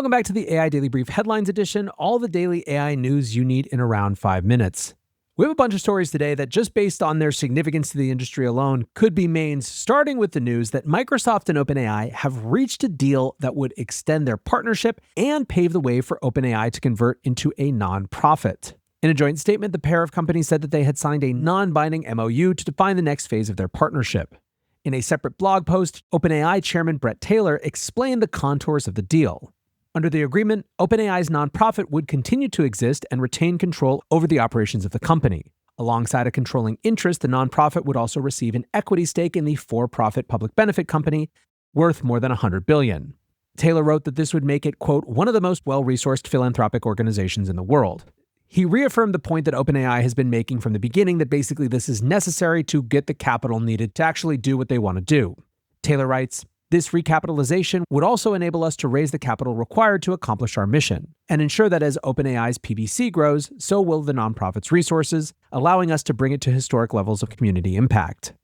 Welcome back to the AI Daily Brief Headlines Edition, all the daily AI news you need in around 5 minutes. We have a bunch of stories today that, just based on their significance to the industry alone, could be mains, starting with the news that Microsoft and OpenAI have reached a deal that would extend their partnership and pave the way for OpenAI to convert into a nonprofit. In a joint statement, the pair of companies said that they had signed a non-binding MOU to define the next phase of their partnership. In a separate blog post, OpenAI chairman Bret Taylor explained the contours of the deal. Under the agreement, OpenAI's nonprofit would continue to exist and retain control over the operations of the company. Alongside a controlling interest, the nonprofit would also receive an equity stake in the for-profit public benefit company worth more than $100 billion. Taylor wrote that this would make it, quote, one of the most well-resourced philanthropic organizations in the world. He reaffirmed the point that OpenAI has been making from the beginning, that basically this is necessary to get the capital needed to actually do what they want to do. Taylor writes, "This recapitalization would also enable us to raise the capital required to accomplish our mission, and ensure that as OpenAI's PBC grows, so will the nonprofit's resources, allowing us to bring it to historic levels of community impact."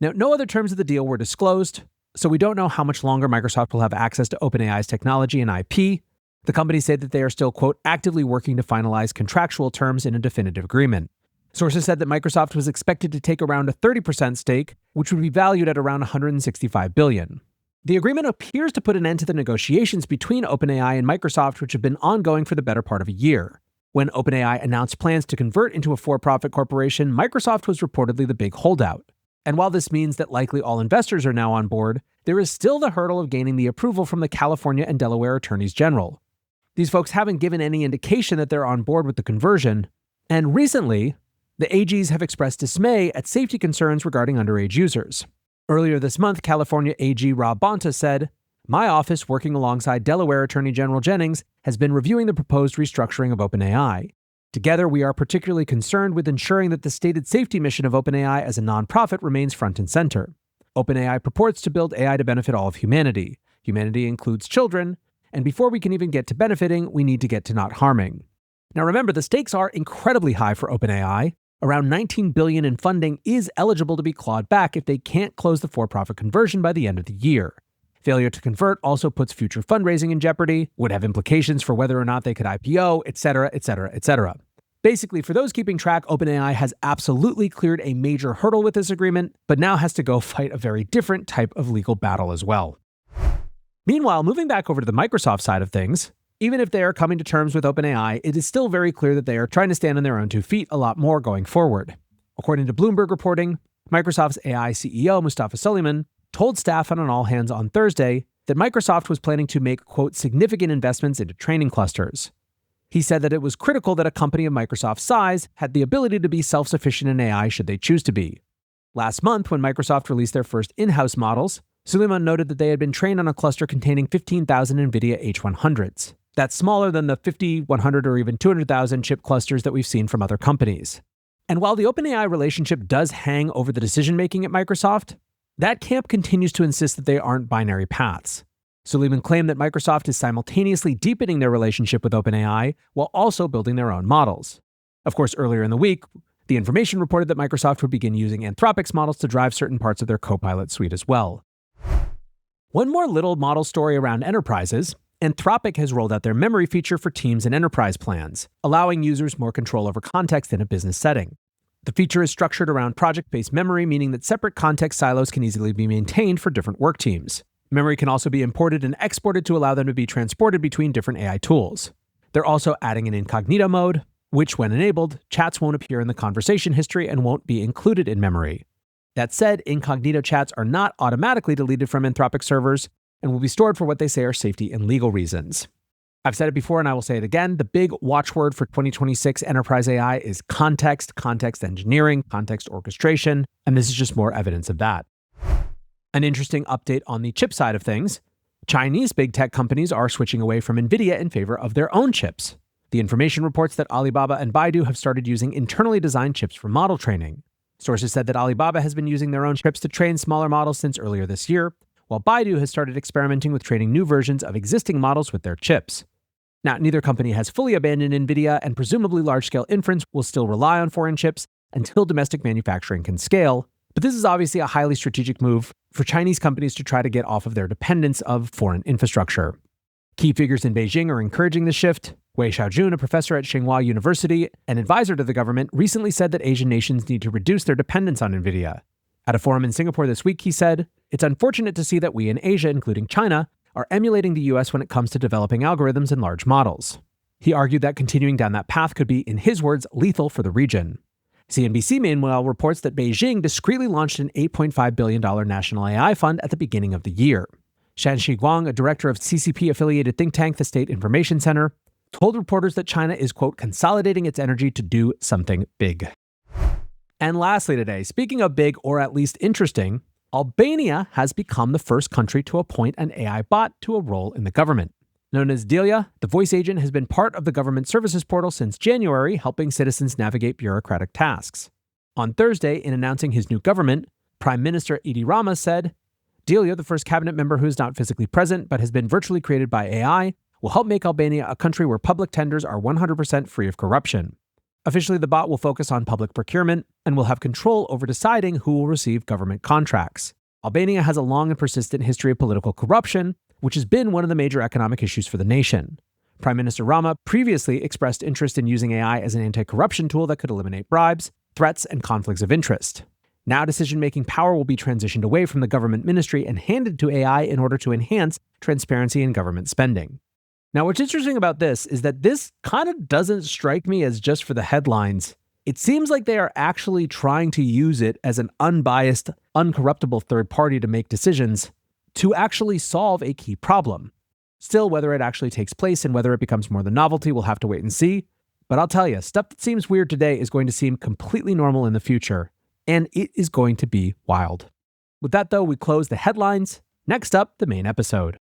Now, no other terms of the deal were disclosed, so we don't know how much longer Microsoft will have access to OpenAI's technology and IP. The company said that they are still, quote, actively working to finalize contractual terms in a definitive agreement. Sources said that Microsoft was expected to take around a 30% stake, which would be valued at around $165 billion. The agreement appears to put an end to the negotiations between OpenAI and Microsoft, which have been ongoing for the better part of a year. When OpenAI announced plans to convert into a for-profit corporation, Microsoft was reportedly the big holdout. And while this means that likely all investors are now on board, there is still the hurdle of gaining the approval from the California and Delaware attorneys general. These folks haven't given any indication that they're on board with the conversion, and recently, the AGs have expressed dismay at safety concerns regarding underage users. Earlier this month, California AG Rob Bonta said, "My office, working alongside Delaware Attorney General Jennings, has been reviewing the proposed restructuring of OpenAI. Together, we are particularly concerned with ensuring that the stated safety mission of OpenAI as a nonprofit remains front and center. OpenAI purports to build AI to benefit all of humanity. Humanity includes children, and before we can even get to benefiting, we need to get to not harming." Now remember, the stakes are incredibly high for OpenAI. Around $19 billion in funding is eligible to be clawed back if they can't close the for-profit conversion by the end of the year. Failure to convert also puts future fundraising in jeopardy, would have implications for whether or not they could IPO, etc., etc., etc. Basically, for those keeping track, OpenAI has absolutely cleared a major hurdle with this agreement, but now has to go fight a very different type of legal battle as well. Meanwhile, moving back over to the Microsoft side of things, even if they are coming to terms with OpenAI, it is still very clear that they are trying to stand on their own 2 feet a lot more going forward. According to Bloomberg reporting, Microsoft's AI CEO Mustafa Suleyman told staff on an all-hands on Thursday that Microsoft was planning to make, quote, significant investments into training clusters. He said that it was critical that a company of Microsoft's size had the ability to be self-sufficient in AI should they choose to be. Last month, when Microsoft released their first in-house models, Suleyman noted that they had been trained on a cluster containing 15,000 Nvidia H100s. That's smaller than the 50, 100, or even 200,000 chip clusters that we've seen from other companies. And while the OpenAI relationship does hang over the decision-making at Microsoft, that camp continues to insist that they aren't binary paths. Suleyman claimed that Microsoft is simultaneously deepening their relationship with OpenAI while also building their own models. Of course, earlier in the week, The Information reported that Microsoft would begin using Anthropic's models to drive certain parts of their Copilot suite as well. One more little model story around enterprises. Anthropic has rolled out their memory feature for teams and enterprise plans, allowing users more control over context in a business setting. The feature is structured around project-based memory, meaning that separate context silos can easily be maintained for different work teams. Memory can also be imported and exported to allow them to be transported between different AI tools. They're also adding an incognito mode, which, when enabled, chats won't appear in the conversation history and won't be included in memory. That said, incognito chats are not automatically deleted from Anthropic servers and will be stored for what they say are safety and legal reasons. I've said it before and I will say it again, the big watchword for 2026 enterprise AI is context, context engineering, context orchestration, and this is just more evidence of that. An interesting update on the chip side of things. Chinese big tech companies are switching away from Nvidia in favor of their own chips. The Information reports that Alibaba and Baidu have started using internally designed chips for model training. Sources said that Alibaba has been using their own chips to train smaller models since earlier this year, while Baidu has started experimenting with training new versions of existing models with their chips. Now, neither company has fully abandoned Nvidia, and presumably large-scale inference will still rely on foreign chips until domestic manufacturing can scale, but this is obviously a highly strategic move for Chinese companies to try to get off of their dependence of foreign infrastructure. Key figures in Beijing are encouraging the shift. Wei Xiaojun, a professor at Tsinghua University and advisor to the government, recently said that Asian nations need to reduce their dependence on Nvidia. At a forum in Singapore this week, he said, "It's unfortunate to see that we in Asia, including China, are emulating the US when it comes to developing algorithms and large models." He argued that continuing down that path could be, in his words, lethal for the region. CNBC meanwhile reports that Beijing discreetly launched an $8.5 billion national AI fund at the beginning of the year. Shan Shiguang, a director of CCP-affiliated think tank, the State Information Center, told reporters that China is, quote, consolidating its energy to do something big. And lastly today, speaking of big or at least interesting, Albania has become the first country to appoint an AI bot to a role in the government. Known as DALL-E, the voice agent has been part of the government services portal since January, helping citizens navigate bureaucratic tasks. On Thursday, in announcing his new government, Prime Minister Edi Rama said, DALL-E, the first cabinet member who is not physically present but has been virtually created by AI, will help make Albania a country where public tenders are 100% free of corruption. Officially, the bot will focus on public procurement and will have control over deciding who will receive government contracts. Albania has a long and persistent history of political corruption, which has been one of the major economic issues for the nation. Prime Minister Rama previously expressed interest in using AI as an anti-corruption tool that could eliminate bribes, threats, and conflicts of interest. Now decision-making power will be transitioned away from the government ministry and handed to AI in order to enhance transparency in government spending. Now, what's interesting about this is that this kind of doesn't strike me as just for the headlines. It seems like they are actually trying to use it as an unbiased, uncorruptible third party to make decisions to actually solve a key problem. Still, whether it actually takes place and whether it becomes more than novelty, we'll have to wait and see. But I'll tell you, stuff that seems weird today is going to seem completely normal in the future, and it is going to be wild. With that, though, we close the headlines. Next up, the main episode.